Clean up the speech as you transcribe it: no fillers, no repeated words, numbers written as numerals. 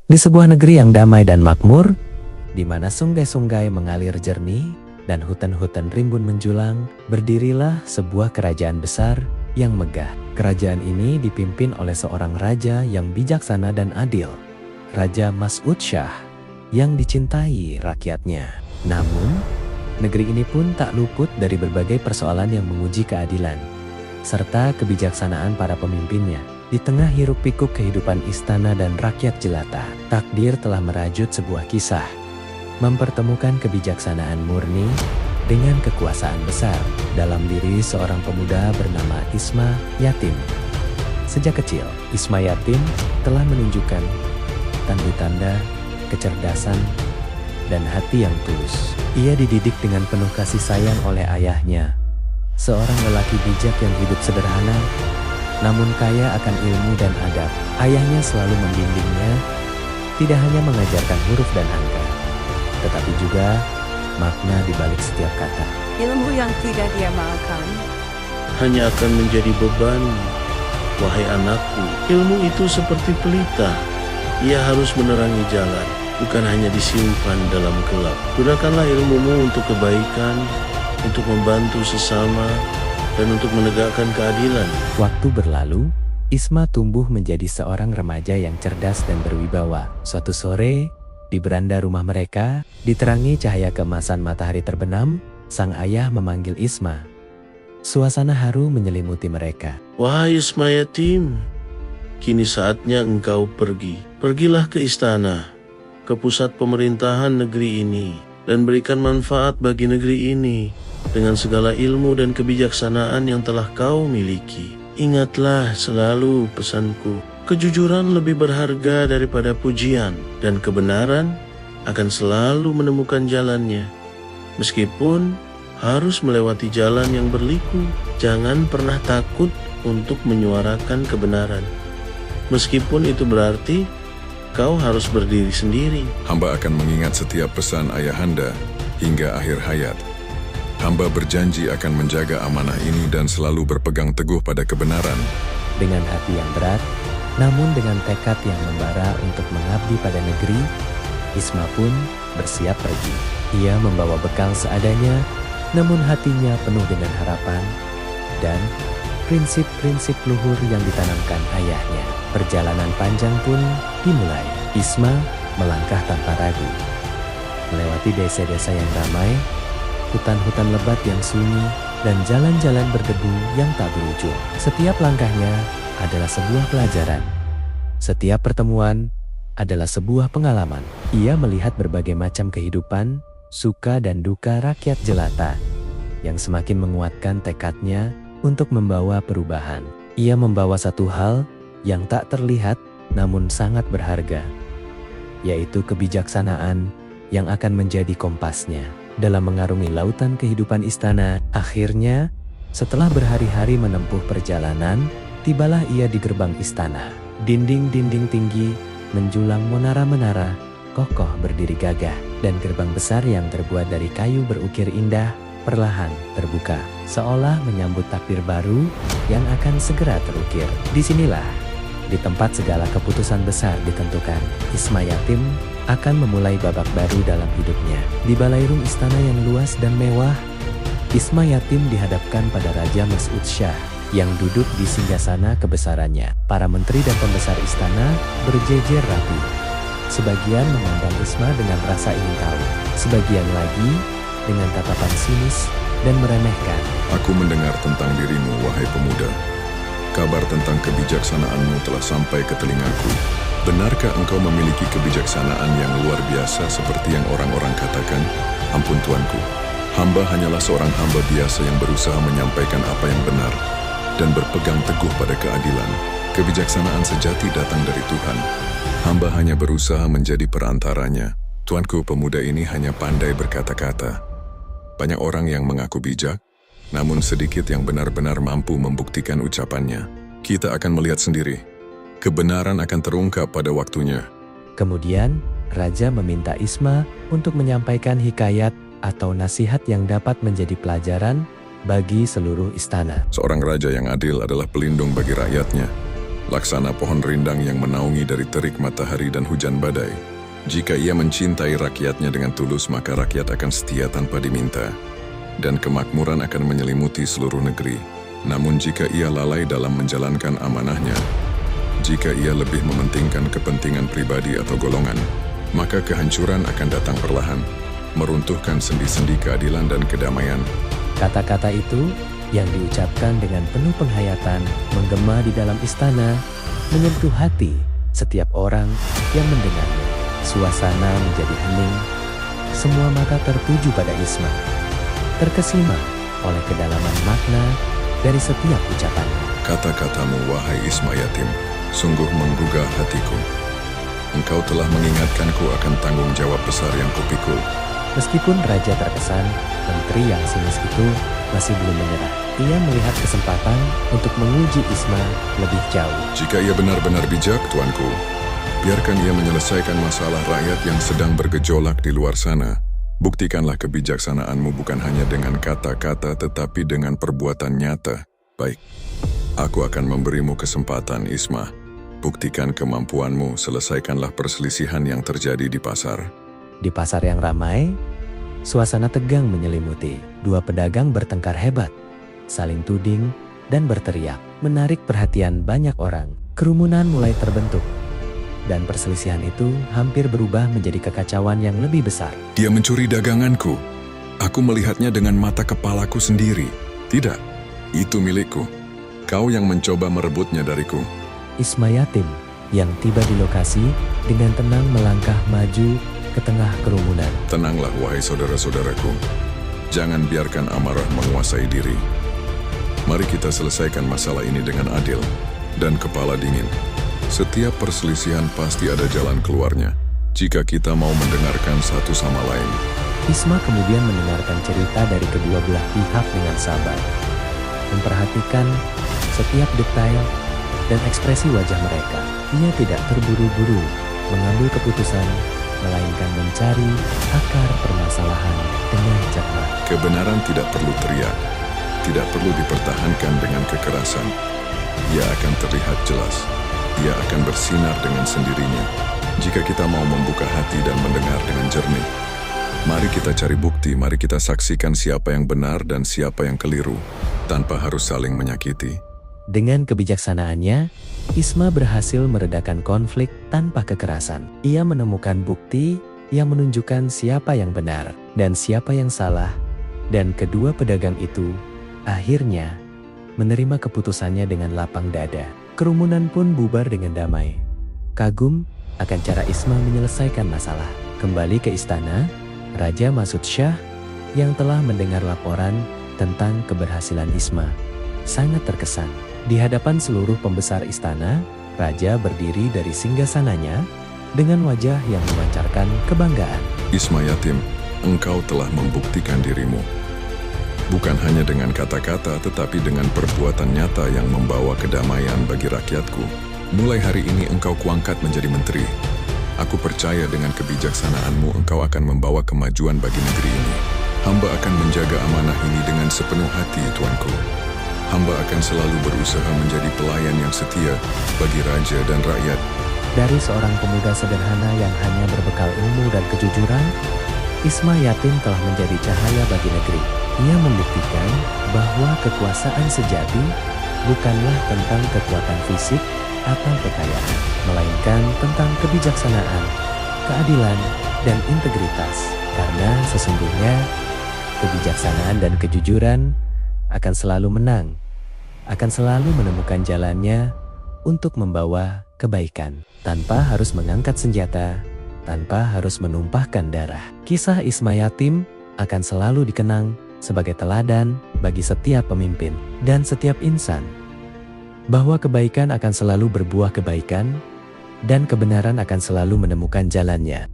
Di sebuah negeri yang damai dan makmur, di mana sungai-sungai mengalir jernih dan hutan-hutan rimbun menjulang, berdirilah sebuah kerajaan besar yang megah. Kerajaan ini dipimpin oleh seorang raja yang bijaksana dan adil, Raja Mas'ud Shah, yang dicintai rakyatnya. Namun, negeri ini pun tak luput dari berbagai persoalan yang menguji keadilan, serta kebijaksanaan para pemimpinnya. Di tengah hiruk-pikuk kehidupan istana dan rakyat jelata, takdir telah merajut sebuah kisah, mempertemukan kebijaksanaan murni dengan kekuasaan besar dalam diri seorang pemuda bernama Isma Yatim. Sejak kecil, Isma Yatim telah menunjukkan tanda-tanda kecerdasan dan hati yang tulus. Ia dididik dengan penuh kasih sayang oleh ayahnya, seorang lelaki bijak yang hidup sederhana, namun kaya akan ilmu dan adab. Ayahnya selalu membimbingnya, tidak hanya mengajarkan huruf dan angka, tetapi juga makna di balik setiap kata. Ilmu yang tidak diamalkan hanya akan menjadi beban. Wahai anakku, ilmu itu seperti pelita. Ia harus menerangi jalan, bukan hanya disimpan dalam gelap. Gunakanlah ilmumu untuk kebaikan, untuk membantu sesama, dan untuk menegakkan keadilan. Waktu berlalu, Isma tumbuh menjadi seorang remaja yang cerdas dan berwibawa. Suatu sore, di beranda rumah mereka, diterangi cahaya keemasan matahari terbenam, sang ayah memanggil Isma. Suasana haru menyelimuti mereka. Wahai Isma Yatim, kini saatnya engkau pergi. Pergilah ke istana, ke pusat pemerintahan negeri ini, dan berikan manfaat bagi negeri ini dengan segala ilmu dan kebijaksanaan yang telah kau miliki. Ingatlah selalu pesanku, kejujuran lebih berharga daripada pujian, dan kebenaran akan selalu menemukan jalannya. Meskipun harus melewati jalan yang berliku, jangan pernah takut untuk menyuarakan kebenaran. Meskipun itu berarti kau harus berdiri sendiri. Hamba akan mengingat setiap pesan ayahanda hingga akhir hayat. Hamba berjanji akan menjaga amanah ini dan selalu berpegang teguh pada kebenaran. Dengan hati yang berat, namun dengan tekad yang membara untuk mengabdi pada negeri, Isma pun bersiap pergi. Ia membawa bekal seadanya, namun hatinya penuh dengan harapan dan prinsip-prinsip luhur yang ditanamkan ayahnya. Perjalanan panjang pun dimulai. Isma melangkah tanpa ragu, melewati desa-desa yang ramai, hutan-hutan lebat yang sunyi, dan jalan-jalan berdebu yang tak berujung. Setiap langkahnya adalah sebuah pelajaran. Setiap pertemuan adalah sebuah pengalaman. Ia melihat berbagai macam kehidupan, suka dan duka rakyat jelata, yang semakin menguatkan tekadnya untuk membawa perubahan. Ia membawa satu hal yang tak terlihat namun sangat berharga, yaitu kebijaksanaan yang akan menjadi kompasnya dalam mengarungi lautan kehidupan istana. Akhirnya, setelah berhari-hari menempuh perjalanan, tibalah ia di gerbang istana. Dinding-dinding tinggi menjulang menara-menara kokoh berdiri gagah, dan gerbang besar yang terbuat dari kayu berukir indah perlahan terbuka, seolah menyambut takdir baru yang akan segera terukir. Disinilah, di tempat segala keputusan besar ditentukan, Isma Yatim akan memulai babak baru dalam hidupnya. Di balairung istana yang luas dan mewah, Isma Yatim dihadapkan pada Raja Mas'ud Shah yang duduk di singgasana kebesarannya. Para menteri dan pembesar istana berjejer rapi. Sebagian memandang Isma dengan rasa ingin tahu, sebagian lagi dengan tatapan sinis dan meremehkan. Aku mendengar tentang dirimu, wahai pemuda. Kabar tentang kebijaksanaanmu telah sampai ke telingaku. Benarkah engkau memiliki kebijaksanaan yang luar biasa seperti yang orang-orang katakan? Ampun tuanku, hamba hanyalah seorang hamba biasa yang berusaha menyampaikan apa yang benar dan berpegang teguh pada keadilan. Kebijaksanaan sejati datang dari Tuhan. Hamba hanya berusaha menjadi perantaranya. Tuanku, pemuda ini hanya pandai berkata-kata. Banyak orang yang mengaku bijak, namun sedikit yang benar-benar mampu membuktikan ucapannya. Kita akan melihat sendiri. Kebenaran akan terungkap pada waktunya. Kemudian, Raja meminta Isma untuk menyampaikan hikayat atau nasihat yang dapat menjadi pelajaran bagi seluruh istana. Seorang raja yang adil adalah pelindung bagi rakyatnya. laksana pohon rindang yang menaungi dari terik matahari dan hujan badai. Jika ia mencintai rakyatnya dengan tulus, maka rakyat akan setia tanpa diminta, dan kemakmuran akan menyelimuti seluruh negeri. Namun jika ia lalai dalam menjalankan amanahnya, jika ia lebih mementingkan kepentingan pribadi atau golongan, maka kehancuran akan datang perlahan, meruntuhkan sendi-sendi keadilan dan kedamaian. Kata-kata itu yang diucapkan dengan penuh penghayatan menggema di dalam istana, menyentuh hati setiap orang yang mendengarnya. Suasana menjadi hening, semua mata tertuju pada Isma, terkesima oleh kedalaman makna dari setiap ucapannya. Kata-katamu, wahai Isma yatim, sungguh menggugah hatiku. Engkau telah mengingatkanku akan tanggung jawab besar yang kupikul. Meskipun raja terkesan, menteri yang sinis itu masih belum menyerah. Ia melihat kesempatan untuk menguji Isma lebih jauh. Jika ia benar-benar bijak, tuanku, biarkan ia menyelesaikan masalah rakyat yang sedang bergejolak di luar sana. Buktikanlah kebijaksanaanmu bukan hanya dengan kata-kata tetapi dengan perbuatan nyata. Baik, aku akan memberimu kesempatan, Isma. Buktikan kemampuanmu, selesaikanlah perselisihan yang terjadi di pasar. Di pasar yang ramai, suasana tegang menyelimuti. Dua pedagang bertengkar hebat, saling tuding dan berteriak, menarik perhatian banyak orang. Kerumunan mulai terbentuk, dan perselisihan itu hampir berubah menjadi kekacauan yang lebih besar. Dia mencuri daganganku. Aku melihatnya dengan mata kepalaku sendiri. Tidak, itu milikku. Kau yang mencoba merebutnya dariku. Isma yatim yang tiba di lokasi dengan tenang melangkah maju ke tengah kerumunan. Tenanglah, wahai saudara-saudaraku. Jangan biarkan amarah menguasai diri. Mari kita selesaikan masalah ini dengan adil dan kepala dingin. Setiap perselisihan pasti ada jalan keluarnya, jika kita mau mendengarkan satu sama lain. Isma kemudian mendengarkan cerita dari kedua belah pihak dengan sabar, memperhatikan setiap detail dan ekspresi wajah mereka. Ia tidak terburu-buru mengambil keputusan, melainkan mencari akar permasalahan dengan cermat. Kebenaran tidak perlu teriak, tidak perlu dipertahankan dengan kekerasan. Ia akan terlihat jelas, ia akan bersinar dengan sendirinya, jika kita mau membuka hati dan mendengar dengan jernih. Mari kita cari bukti, mari kita saksikan siapa yang benar dan siapa yang keliru, tanpa harus saling menyakiti. Dengan kebijaksanaannya, Isma berhasil meredakan konflik tanpa kekerasan. Ia menemukan bukti yang menunjukkan siapa yang benar dan siapa yang salah, dan kedua pedagang itu akhirnya menerima keputusannya dengan lapang dada. Kerumunan pun bubar dengan damai, kagum akan cara Isma menyelesaikan masalah. Kembali ke istana, Raja Masud Shah yang telah mendengar laporan tentang keberhasilan Isma sangat terkesan. Di hadapan seluruh pembesar istana, Raja berdiri dari singgasananya dengan wajah yang memancarkan kebanggaan. Isma yatim, engkau telah membuktikan dirimu. Bukan hanya dengan kata-kata, tetapi dengan perbuatan nyata yang membawa kedamaian bagi rakyatku. Mulai hari ini engkau kuangkat menjadi menteri. Aku percaya dengan kebijaksanaanmu engkau akan membawa kemajuan bagi negeri ini. Hamba akan menjaga amanah ini dengan sepenuh hati, tuanku. Hamba akan selalu berusaha menjadi pelayan yang setia bagi raja dan rakyat. Dari seorang pemuda sederhana yang hanya berbekal ilmu dan kejujuran, Isma yatim telah menjadi cahaya bagi negeri. Ia membuktikan bahwa kekuasaan sejati bukanlah tentang kekuatan fisik atau kekayaan, melainkan tentang kebijaksanaan, keadilan, dan integritas. Karena sesungguhnya kebijaksanaan dan kejujuran akan selalu menang, akan selalu menemukan jalannya untuk membawa kebaikan, tanpa harus mengangkat senjata, tanpa harus menumpahkan darah. Kisah Isma yatim akan selalu dikenang sebagai teladan bagi setiap pemimpin dan setiap insan, bahwa kebaikan akan selalu berbuah kebaikan, dan kebenaran akan selalu menemukan jalannya.